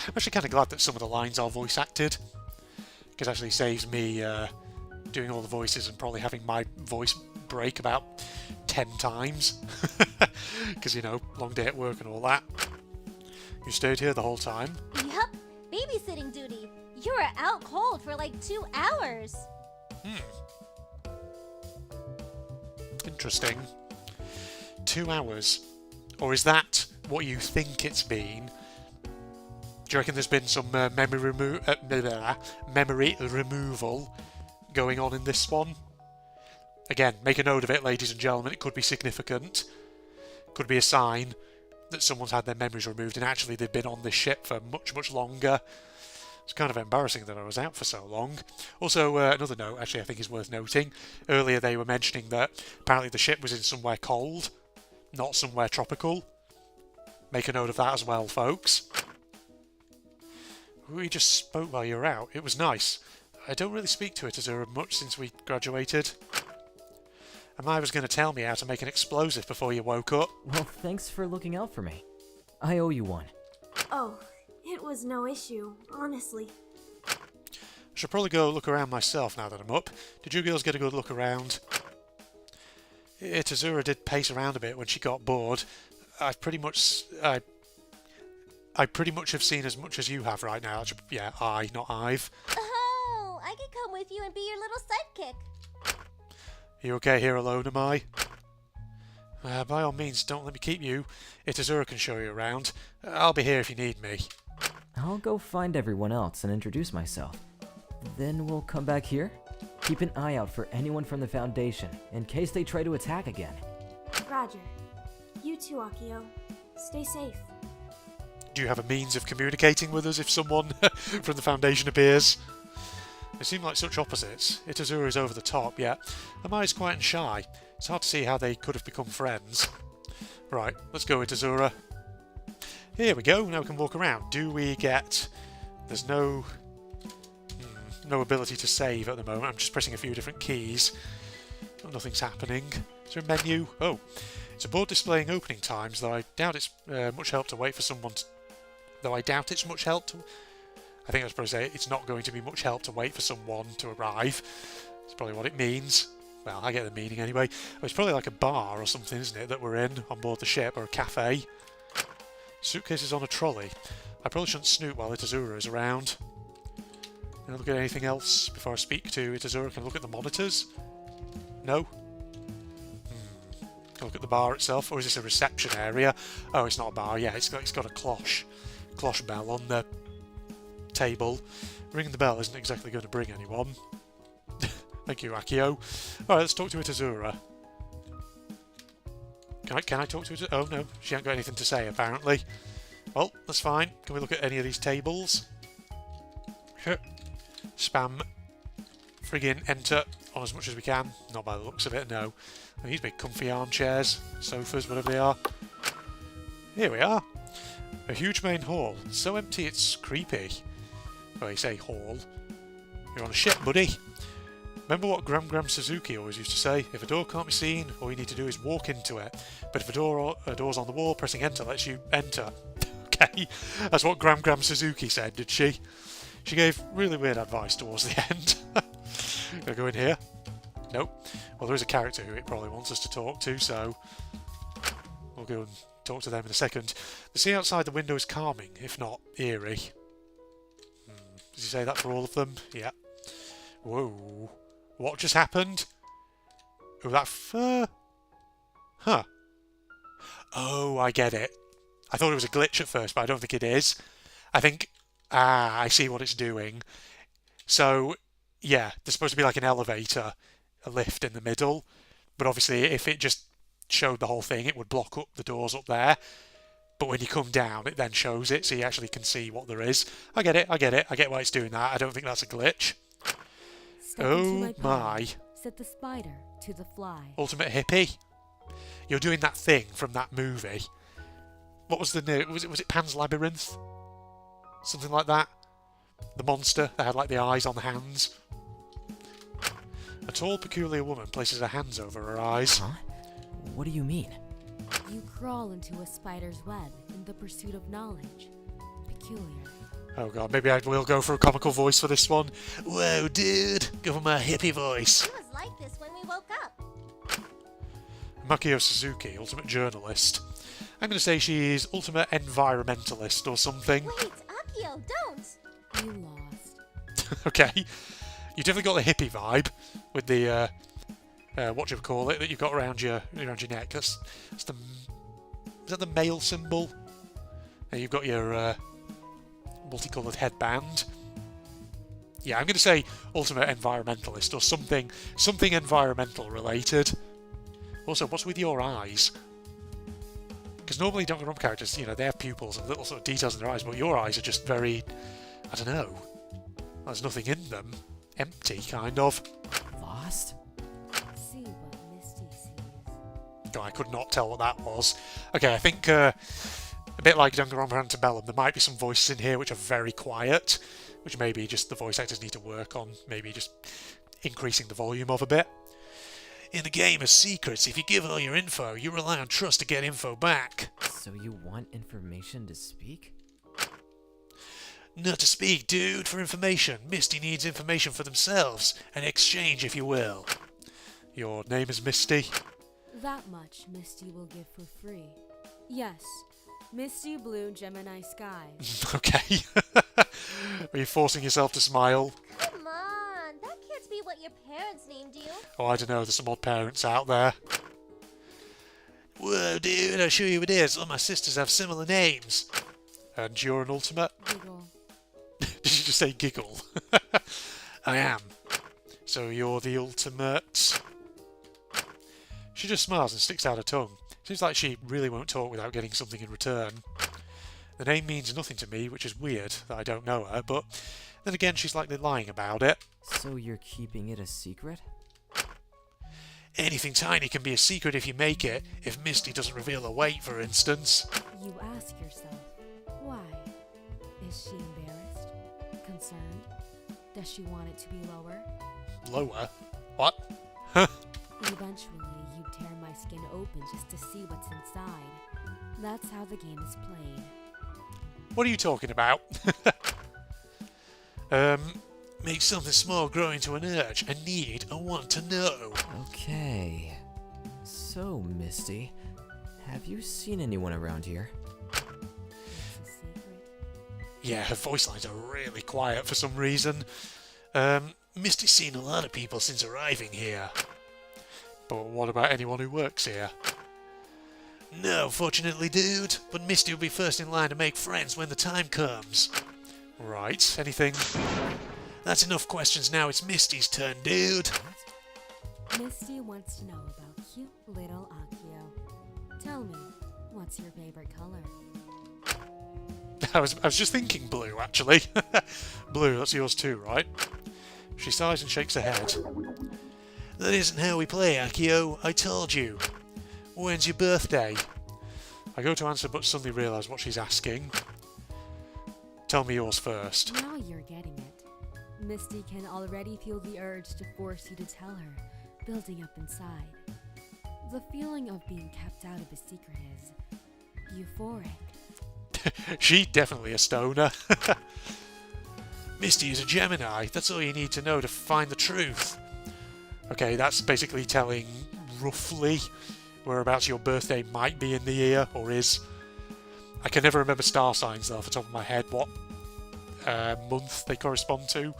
I'm actually kind of glad that some of the lines are voice acted, because it actually saves me doing all the voices and probably having my voice break about 10 times. Because, you know, long day at work and all that. You stayed here the whole time? Yup, babysitting duty. You were out cold for like 2 hours. Interesting. 2 hours. Or is that what you think it's been? Do you reckon there's been some memory removal going on in this one? Again, make a note of it, ladies and gentlemen. It could be significant. Could be a sign that someone's had their memories removed and actually they've been on this ship for much, much longer. It's kind of embarrassing that I was out for so long. Also, another note, actually, I think is worth noting. Earlier they were mentioning that apparently the ship was in somewhere cold, not somewhere tropical. Make a note of that as well, folks. We just spoke while you were out. It was nice. I don't really speak to Itazura much since we graduated. Amai was going to tell me how to make an explosive before you woke up. Well, thanks for looking out for me. I owe you one. Oh, it was no issue, honestly. I should probably go look around myself now that I'm up. Did you girls get a good look around? Itazura did pace around a bit when she got bored. I pretty much have seen as much as you have right now. Yeah, not I've. Oh, I could come with you and be your little sidekick. You okay here alone, am I? By all means, don't let me keep you. Itazura can show you around. I'll be here if you need me. I'll go find everyone else and introduce myself. Then we'll come back here. Keep an eye out for anyone from the Foundation, in case they try to attack again. Roger. You too, Akio. Stay safe. Do you have a means of communicating with us if someone from the Foundation appears? They seem like such opposites. Itazura is over the top, yet Amai's quiet and shy. It's hard to see how they could have become friends. Right, let's go, Itazura. Here we go, now we can walk around. Do we get... There's no ability to save at the moment. I'm just pressing a few different keys. Oh, nothing's happening. Is there a menu? Oh, it's a board displaying opening times, though I doubt it's much help to wait for someone to... I think I was supposed to say it's not going to be much help to wait for someone to arrive. That's probably what it means. Well, I get the meaning anyway. It's probably like a bar or something, isn't it, that we're in on board the ship, or a cafe. Suitcases on a trolley. I probably shouldn't snoop while Itazura is around. Can I look at anything else before I speak to Itazura? Can I look at the monitors? No? Can I look at the bar itself? Or is this a reception area? Oh, it's not a bar. Yeah, it's got a cloche bell on the table. Ringing the bell isn't exactly going to bring anyone. Thank you, Akio. Alright, let's talk to Itazura. Can I talk to Itazura? Oh no, she ain't got anything to say apparently. Well, that's fine. Can we look at any of these tables? Spam friggin' enter on as much as we can. Not by the looks of it, no. These big comfy armchairs, sofas, whatever they are. Here we are. A huge main hall. So empty it's creepy. Well, you say hall. You're on a ship, buddy. Remember what Gram Suzuki always used to say? If a door can't be seen, all you need to do is walk into it. But if a door's on the wall, pressing enter lets you enter. Okay, that's what Gram Suzuki said, did she? She gave really weird advice towards the end. Gonna go in here? Nope. Well, there is a character who it probably wants us to talk to, so we'll go and talk to them in a second. The sea outside the window is calming, if not eerie. Does he say that for all of them? Yeah. Whoa. What just happened? Oh, that fur? Huh. Oh, I get it. I thought it was a glitch at first, but I don't think it is. I think... I see what it's doing. So, yeah, there's supposed to be like an elevator, a lift in the middle. But obviously, if it just showed the whole thing, it would block up the doors up there. But when you come down, it then shows it, so you actually can see what there is. I get it. I get why it's doing that. I don't think that's a glitch. Oh my. Set the spider to the fly. Ultimate hippie. You're doing that thing from that movie. What was the name? Was it Pan's Labyrinth? Something like that. The monster that had like the eyes on the hands. A tall, peculiar woman places her hands over her eyes. Huh? What do you mean? You crawl into a spider's web in the pursuit of knowledge. Peculiar. Oh god, maybe I will go for a comical voice for this one. Whoa, dude! Go for my hippie voice. It was like this when we woke up. Akio Suzuki, ultimate journalist. I'm going to say she's ultimate environmentalist or something. Wait, Akio, don't! You lost. Okay. You definitely got the hippie vibe with the, what do you call it, that you've got around your neck. That's the... Is that the male symbol? And you've got your, multicoloured headband. Yeah, I'm going to say ultimate environmentalist or something environmental related. Also, what's with your eyes? Because normally Danganronpa characters, you know, they have pupils and little sort of details in their eyes, but your eyes are just very, I don't know. There's nothing in them. Empty, kind of. Lost? See what Misty sees. Oh, I could not tell what that was. Okay, I think A bit like Danganronpa Antebellum, there might be some voices in here which are very quiet, which maybe just the voice actors need to work on, maybe just increasing the volume of a bit. In a game of secrets, if you give all your info, you rely on trust to get info back. So you want information to speak? Not to speak, dude, for information. Misty needs information for themselves. An exchange, if you will. Your name is Misty? That much Misty will give for free. Yes, Misty Blue Gemini Sky. Okay. Are you forcing yourself to smile? Come on, that can't be what your parents named you. Oh, I don't know, there's some odd parents out there. Whoa, dude, I'll show you what it is. All my sisters have similar names. And you're an ultimate? Giggle. Did you just say giggle? I am. So you're the ultimate... She just smiles and sticks out her tongue. Seems like she really won't talk without getting something in return. The name means nothing to me, which is weird that I don't know her, but then again she's likely lying about it. So you're keeping it a secret? Anything tiny can be a secret if you make it, if Misty doesn't reveal her weight, for instance. You ask yourself, why? Is she embarrassed? Concerned? Does she want it to be lower? Lower? What? Eventually, you tear my skin open just to see what's inside. That's how the game is played. What are you talking about? Make something small grow into an urge, a need, a want to know. Okay. So, Misty, have you seen anyone around here? It's a secret. Yeah, her voice lines are really quiet for some reason. Misty's seen a lot of people since arriving here. But what about anyone who works here? No, fortunately, dude. But Misty will be first in line to make friends when the time comes. Right, anything? That's enough questions now. It's Misty's turn, dude. Misty wants to know about cute little Akio. Tell me, what's your favorite color? I was just thinking blue, actually. Blue, that's yours too, right? She sighs and shakes her head. That isn't how we play, Akio. I told you. When's your birthday? I go to answer but suddenly realise what she's asking. Tell me yours first. Now you're getting it. Misty can already feel the urge to force you to tell her, building up inside. The feeling of being kept out of a secret is euphoric. She definitely a stoner. Misty is a Gemini. That's all you need to know to find the truth. Okay, that's basically telling roughly whereabouts your birthday might be in the year, or is. I can never remember star signs though off the top of my head, what month they correspond to.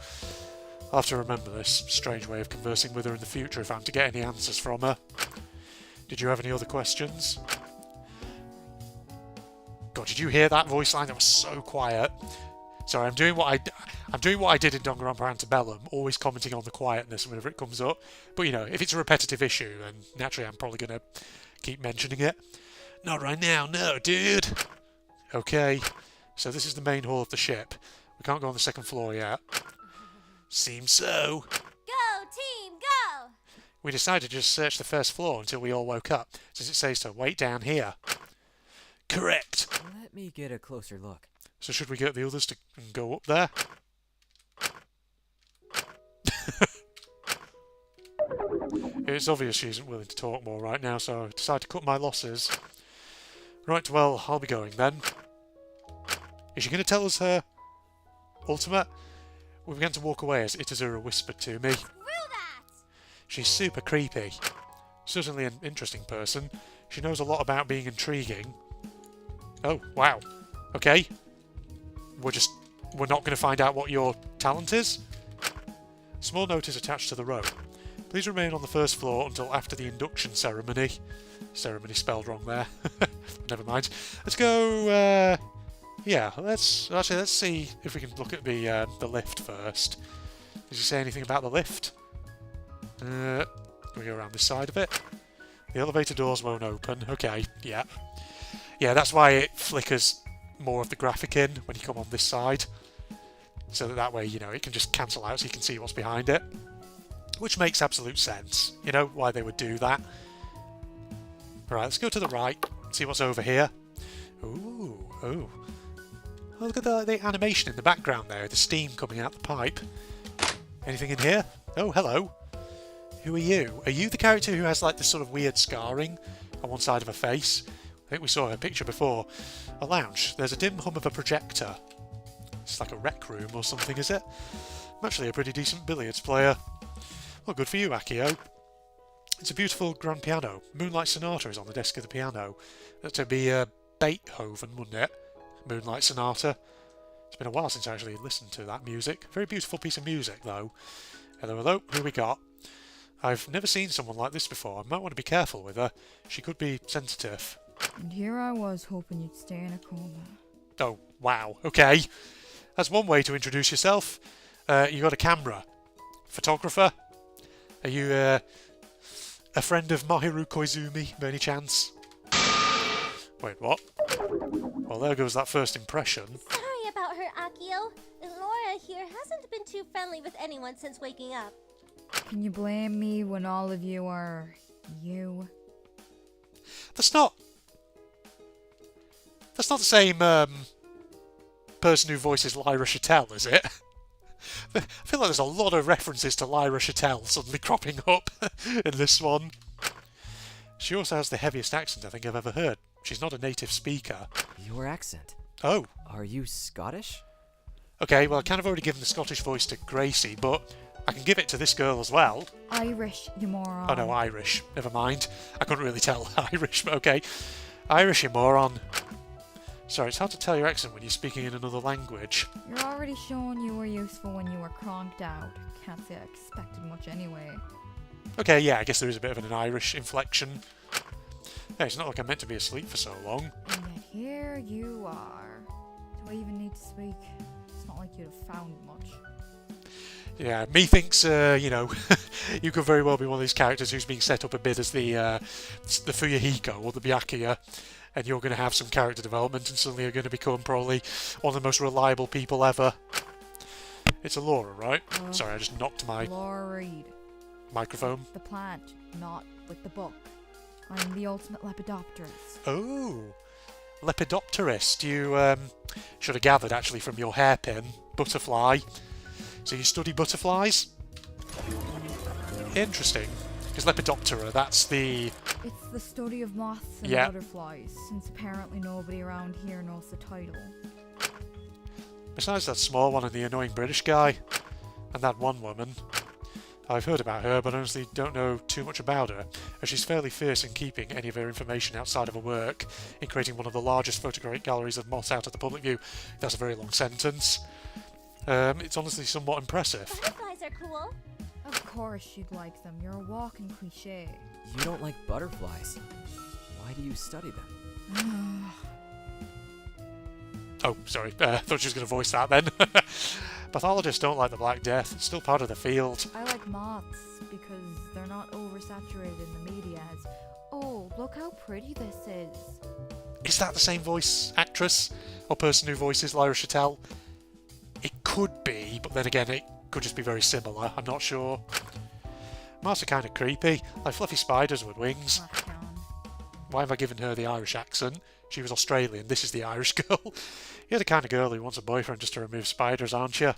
I'll have to remember this strange way of conversing with her in the future if I'm to get any answers from her. Did you have any other questions? God, did you hear that voice line? That was so quiet. Sorry, I'm doing what I did in Danganronpa Antebellum, always commenting on the quietness whenever it comes up. But you know, if it's a repetitive issue, then naturally I'm probably going to keep mentioning it. Not right now, no, dude. Okay, so this is the main hall of the ship. We can't go on the second floor yet. Seems so. Go, team, go! We decided to just search the first floor until we all woke up, since it says to wait down here. Correct. Let me get a closer look. So should we get the others to go up there? It's obvious she isn't willing to talk more right now, so I decide to cut my losses. Right, well, I'll be going then. Is she going to tell us her ultimate? We began to walk away as Itazura whispered to me. Screw that! She's super creepy. Certainly an interesting person. She knows a lot about being intriguing. Oh, wow. Okay. We're not going to find out what your talent is? Small note is attached to the rope. Please remain on the first floor until after the induction ceremony. Ceremony spelled wrong there. Never mind. Let's go, yeah, let's see if we can look at the lift first. Did you say anything about the lift? Can we go around this side of it? The elevator doors won't open. Okay, yeah. Yeah, that's why it flickers more of the graphic in when you come on this side. So that way, you know, it can just cancel out so you can see what's behind it. Which makes absolute sense. You know, why they would do that. Right, let's go to the right, see what's over here. Ooh, Oh. Oh, look at the animation in the background there, the steam coming out the pipe. Anything in here? Oh, hello. Who are you? Are you the character who has like this sort of weird scarring on one side of her face? I think we saw her picture before. A lounge. There's a dim hum of a projector. It's like a rec room or something, is it? I'm actually a pretty decent billiards player. Well, good for you, Akio. It's a beautiful grand piano. Moonlight Sonata is on the desk of the piano. That'd be Beethoven, wouldn't it? Moonlight Sonata. It's been a while since I actually listened to that music. Very beautiful piece of music, though. Hello, hello. Who we got? I've never seen someone like this before. I might want to be careful with her. She could be sensitive. And here I was hoping you'd stay in a coma. Oh, wow. Okay. That's one way to introduce yourself. You got a camera. Photographer. Are you a friend of Mahiru Koizumi, by any chance? Wait, what? Well, there goes that first impression. Sorry about her, Akio. Laura here hasn't been too friendly with anyone since waking up. Can you blame me when all of you are... you? That's not the same person who voices Lyra Chattel, is it? I feel like there's a lot of references to Lyra Chattel suddenly cropping up in this one. She also has the heaviest accent I think I've ever heard. She's not a native speaker. Your accent. Oh. Are you Scottish? Okay, well I kind of already given the Scottish voice to Gracie, but I can give it to this girl as well. Irish, you moron. Oh no, Irish. Never mind. I couldn't really tell Irish, but okay. Irish, you moron. Sorry, it's hard to tell your accent when you're speaking in another language. You're already showing you were useful when you were cronked out. Can't say I expected much anyway. Okay, yeah, I guess there is a bit of an Irish inflection. Hey, it's not like I'm meant to be asleep for so long. And yet here you are. Do I even need to speak? It's not like you'd have found much. Yeah, methinks, you could very well be one of these characters who's being set up a bit as the Fuyahiko or the Byakuya, and you're going to have some character development and suddenly you're going to become probably one of the most reliable people ever. It's Alura, right? Sorry, I just knocked my Laura Reed. microphone. The plant, not with the book. I'm the ultimate lepidopterist. Oh, lepidopterist. You should have gathered actually from your hairpin. Butterfly. So you study butterflies? Interesting. Because Lepidoptera, that's the... It's the study of moths and butterflies, since apparently nobody around here knows the title. Besides that small one and the annoying British guy, and that one woman. I've heard about her, but honestly don't know too much about her, as she's fairly fierce in keeping any of her information outside of her work, in creating one of the largest photographic galleries of moths out of the public view. That's a very long sentence. It's honestly somewhat impressive. Butterflies are cool. Of course you'd like them. You're a walking cliché. You don't like butterflies. Why do you study them? Oh, sorry. Thought she was going to voice that then. Pathologists don't like the Black Death. It's still part of the field. I like moths because they're not oversaturated in the media as, oh, look how pretty this is. Is that the same voice actress or person who voices Lyra Chattel? It could be, but then again, it could just be very similar. I'm not sure. Moths are kind of creepy, like fluffy spiders with wings. Why have I given her the Irish accent? She was Australian, this is the Irish girl. You're the kind of girl who wants a boyfriend just to remove spiders, aren't you?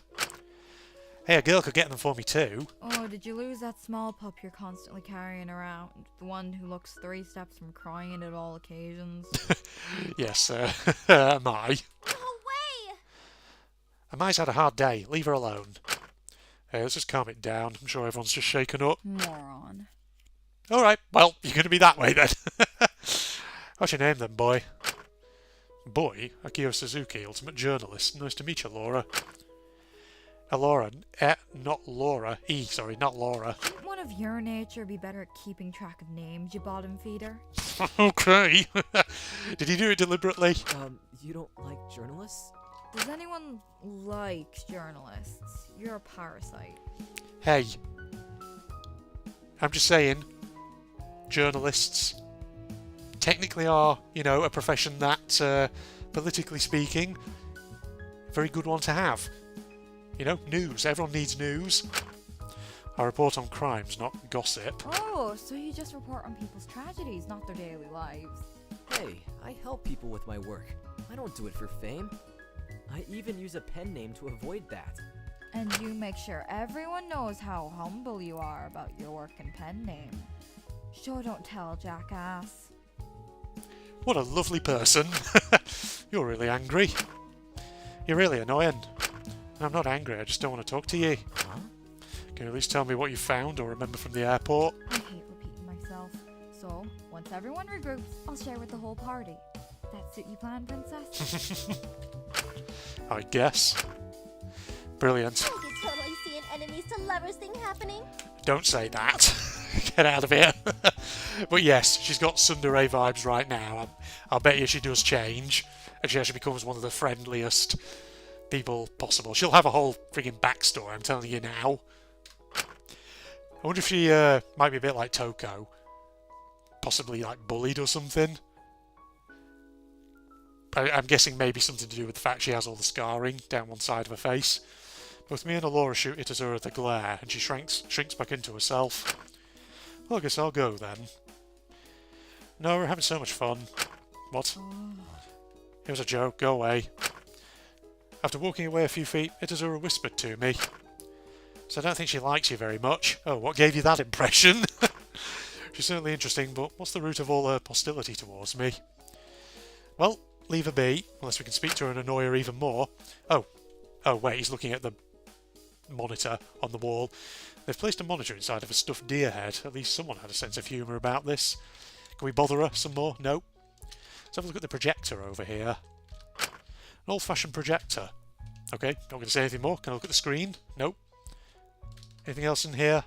Hey, a girl could get them for me too. Oh, did you lose that small pup you're constantly carrying around? The one who looks 3 steps from crying at all occasions? Yes, am I? No way! Amai's had a hard day, leave her alone. Hey, let's just calm it down. I'm sure everyone's just shaken up. Moron. Alright, well, you're going to be that way then. What's your name then, boy? Boy? Akio Suzuki, ultimate journalist. Nice to meet you, Laura. Laura, not Laura. Sorry, not Laura. Wouldn't one of your nature be better at keeping track of names, you bottom feeder? Okay. Did he do it deliberately? You don't like journalists? Does anyone like journalists? You're a parasite. Hey. I'm just saying, journalists technically are, a profession that, politically speaking, very good one to have. News. Everyone needs news. I report on crimes, not gossip. Oh, so you just report on people's tragedies, not their daily lives. Hey, I help people with my work. I don't do it for fame. I even use a pen name to avoid that. And you make sure everyone knows how humble you are about your work and pen name. Sure don't tell, jackass. What a lovely person. You're really angry. You're really annoying. And I'm not angry, I just don't want to talk to you. Huh? Can you at least tell me what you found or remember from the airport? I hate repeating myself. So, once everyone regroups, I'll share with the whole party. That suit you plan, princess? I guess. Brilliant. I could totally see an enemies to lovers thing happening. Don't say that. Get out of here. But yes, she's got tsundere vibes right now. I'll bet you she does change. And she actually becomes one of the friendliest people possible. She'll have a whole friggin' backstory, I'm telling you now. I wonder if she might be a bit like Toko. Possibly like bullied or something. I'm guessing maybe something to do with the fact she has all the scarring down one side of her face. Both me and Alura shoot at her with the glare, and she shrinks back into herself. Well, I guess I'll go then. No, we're having so much fun. What? It was a joke, go away. After walking away a few feet, Itazura whispered to me. So I don't think she likes you very much. Oh, what gave you that impression? She's certainly interesting, but what's the root of all her hostility towards me? Well, leave her be, unless we can speak to her and annoy her even more. Oh wait, he's looking at the monitor on the wall. They've placed a monitor inside of a stuffed deer head. At least someone had a sense of humour about this. Can we bother her some more? No. Let's have a look at the projector over here. An old-fashioned projector. Okay, not going to say anything more. Can I look at the screen? Nope. Anything else in here?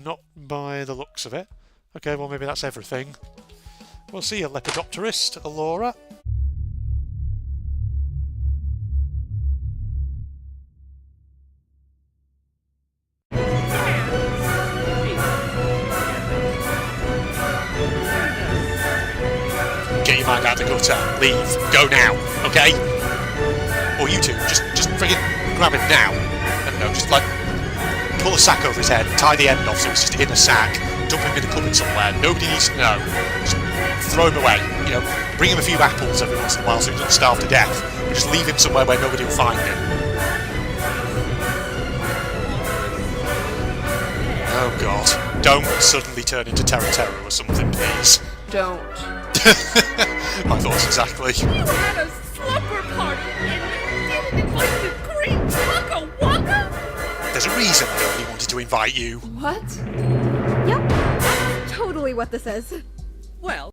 Not by the looks of it. Okay, well maybe that's everything. We'll see you, Lepidopterist, Alura. Get your mind out the gutter. Leave. Go now. Okay? Or you two, just friggin' grab him now. I don't know, just like pull a sack over his head, tie the end off so he's just in a sack, dump him in a cupboard somewhere. Nobody needs to know. Just throw him away. You know, bring him a few apples every once in a while so he doesn't starve to death. And just leave him somewhere where nobody will find him. Oh god. Don't suddenly turn into Terra or something, please. Don't. My thoughts exactly. You had a slumber party and you didn't invite the great Waka Waka? There's a reason I only wanted to invite you. What? Yep, that's totally what this is. Well,